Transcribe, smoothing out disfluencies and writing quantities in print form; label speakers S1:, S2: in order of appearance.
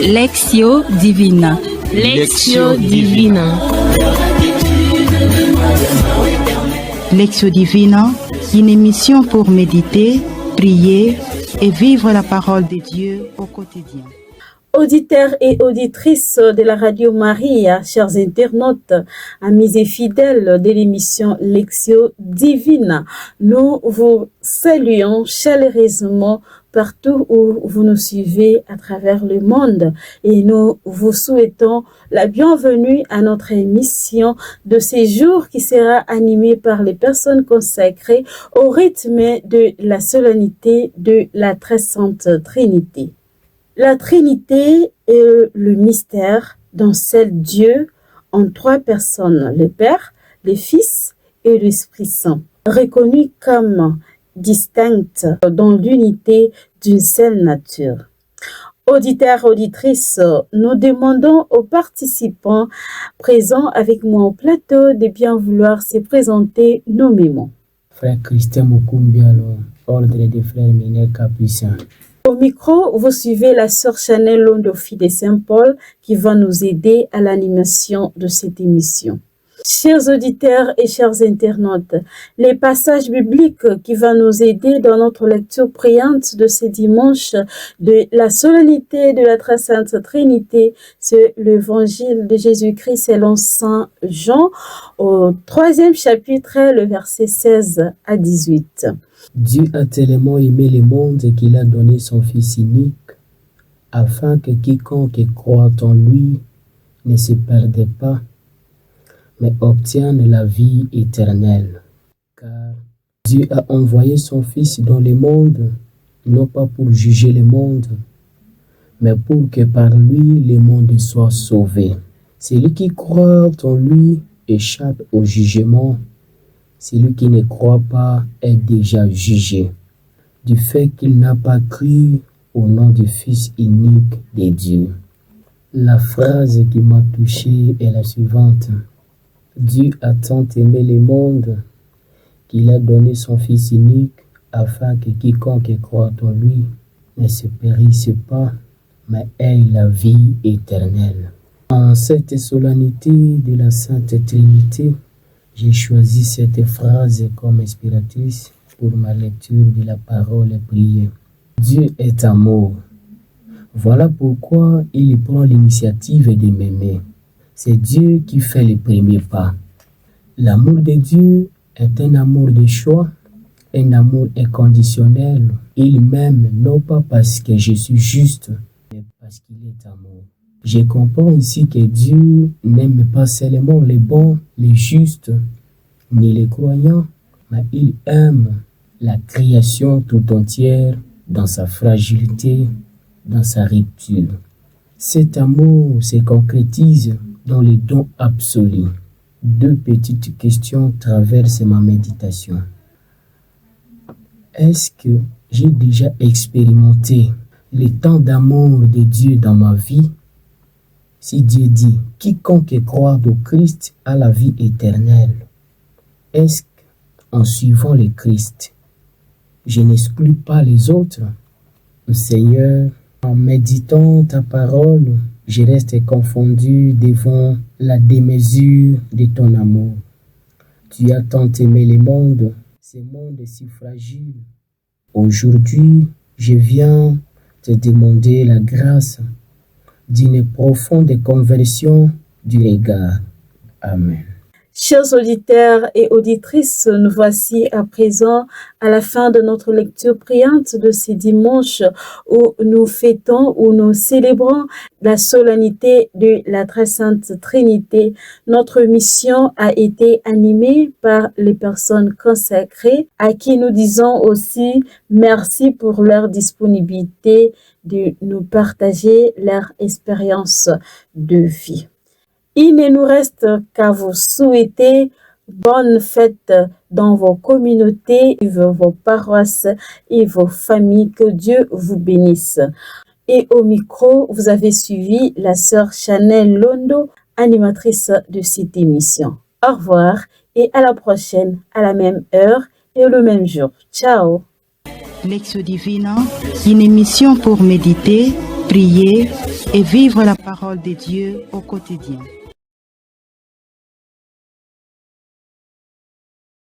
S1: Lectio Divina.
S2: Lectio Divina.
S3: Lectio Divina, une émission pour méditer, prier et vivre la parole de Dieu au quotidien.
S4: Auditeurs et auditrices de la Radio Maria, chers internautes, amis et fidèles de l'émission Lectio Divina, nous vous saluons chaleureusement partout où vous nous suivez à travers le monde et nous vous souhaitons la bienvenue à notre émission de ce jour qui sera animée par les personnes consacrées au rythme de la solennité de la Très Sainte Trinité. La Trinité est le mystère d'un seul Dieu en trois personnes, le Père, le Fils et l'Esprit Saint, reconnus comme distinctes dans l'unité d'une seule nature. Auditeurs, auditrices, nous demandons aux participants présents avec moi au plateau de bien vouloir se présenter nommément.
S5: Frère Christian Mukumbialo, Ordre des Frères Mineurs Capucins.
S4: Au micro, vous suivez la sœur Chanel Londofi de Saint-Paul qui va nous aider à l'animation de cette émission. Chers auditeurs et chers internautes, les passages bibliques qui vont nous aider dans notre lecture priante de ce dimanche de la solennité de la Très Sainte Trinité, c'est l'évangile de Jésus-Christ selon Saint Jean au 3e chapitre, le verset 16 à 18.
S5: Dieu a tellement aimé le monde qu'il a donné son Fils unique, afin que quiconque croit en lui ne se perde pas, mais obtienne la vie éternelle. Car Dieu a envoyé son Fils dans le monde, non pas pour juger le monde, mais pour que par lui le monde soit sauvé. Celui qui croit en lui échappe au jugement. Celui qui ne croit pas est déjà jugé, du fait qu'il n'a pas cru au nom du Fils unique de Dieu. La phrase qui m'a touché est la suivante. Dieu a tant aimé le monde qu'il a donné son Fils unique afin que quiconque croit en lui ne se périsse pas, mais ait la vie éternelle. En cette solennité de la Sainte Trinité, j'ai choisi cette phrase comme inspiratrice pour ma lecture de la parole priée. Dieu est amour. Voilà pourquoi il prend l'initiative de m'aimer. C'est Dieu qui fait le premier pas. L'amour de Dieu est un amour de choix, un amour inconditionnel. Il m'aime non pas parce que je suis juste, mais parce qu'il est amour. Je comprends ici que Dieu n'aime pas seulement les bons, les justes, ni les croyants, mais il aime la création tout entière dans sa fragilité, dans sa rupture. Cet amour se concrétise dans les dons absolus. Deux petites questions traversent ma méditation. Est-ce que j'ai déjà expérimenté le temps d'amour de Dieu dans ma vie? Si Dieu dit « Quiconque croit au Christ a la vie éternelle », est-ce qu'en suivant le Christ, je n'exclus pas les autres? Seigneur, en méditant ta parole, je reste confondu devant la démesure de ton amour. Tu as tant aimé le monde, ce monde est si fragile. Aujourd'hui, je viens te demander la grâce d'une profonde conversion du regard. Amen.
S4: Chers auditeurs et auditrices, nous voici à présent à la fin de notre lecture priante de ce dimanche où nous fêtons, où nous célébrons la solennité de la Très Sainte Trinité. Notre mission a été animée par les personnes consacrées à qui nous disons aussi merci pour leur disponibilité de nous partager leur expérience de vie. Il ne nous reste qu'à vous souhaiter bonne fête dans vos communautés, vos paroisses et vos familles. Que Dieu vous bénisse. Et au micro, vous avez suivi la sœur Chanel Londo, animatrice de cette émission. Au revoir et à la prochaine, à la même heure et le même jour. Ciao.
S3: Lectio Divina, une émission pour méditer, prier et vivre la parole de Dieu au quotidien.